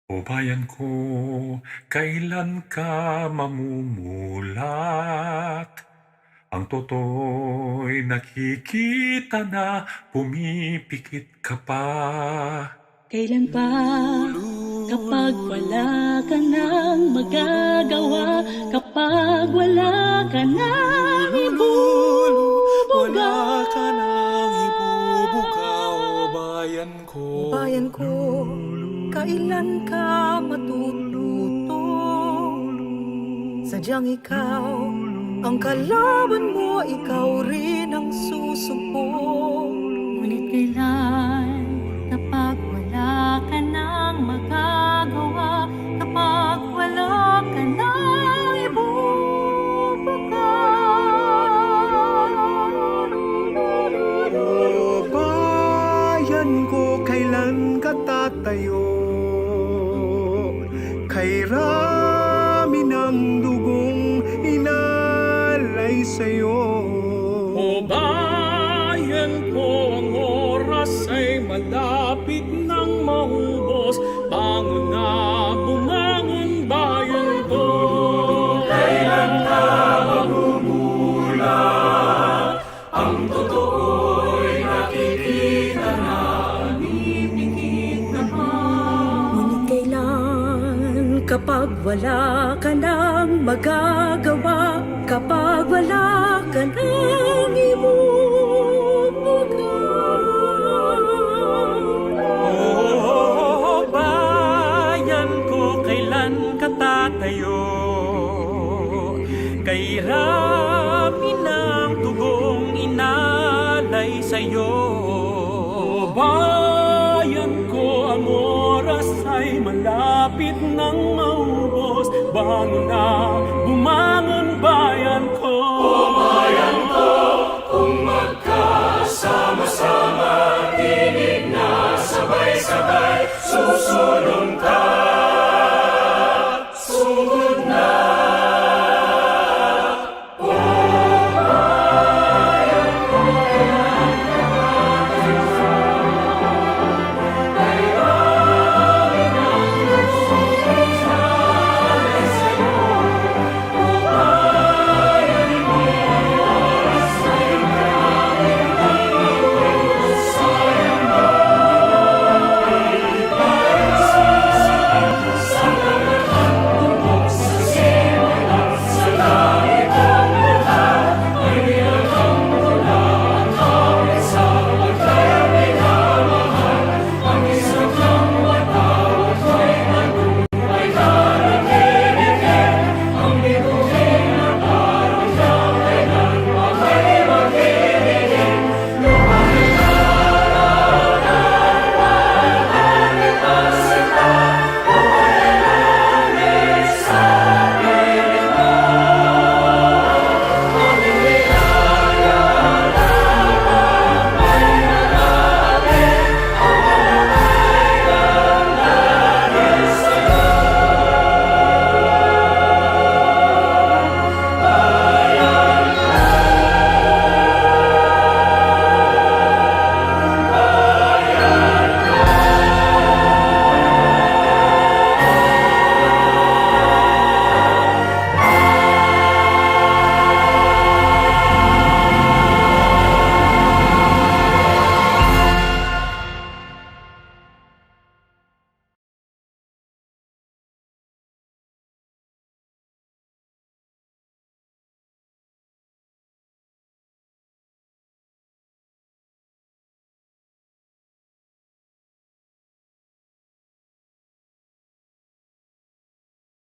O bayan ko, kailan ka mamumulat? Ang totoo'y nakikita na pumipikit ka pa. Kailan pa kapag wala ka nang magagawa, kapag wala ka nang ibubuga? Wala ka nang ibubuga, o bayan ko. O bayan ko, kailan ka matututo? Sadyang ikaw ang kalaban mo, ikaw rin ang susumpong. Ngunit kailan kapag wala ka nang magagawa, kapag wala ka nang ibubuga? O bayan ko, kailan ka tatayo? Kay rami ng dugong inalay sa'yo. O bayan ko, ang oras ay malapit nang maubos. Bangon na, bumangon bayan ko. Kailan ka mamumulat? Ang totoo'y nakikita na pumipikit ka pa. Ngunit kailan kapag wala ka nang magagawa, kapag wala ka nang ibubuga? O bayan ko, kailan ka tatayo? Kay rami ng tugong inalay sa'yo. O bayan ko, ang oras ay malapit nang maubos. Bangon na, bumangon bayan ko. O bayan ko, kung magkasama-sama, tinig na sabay-sabay, susunod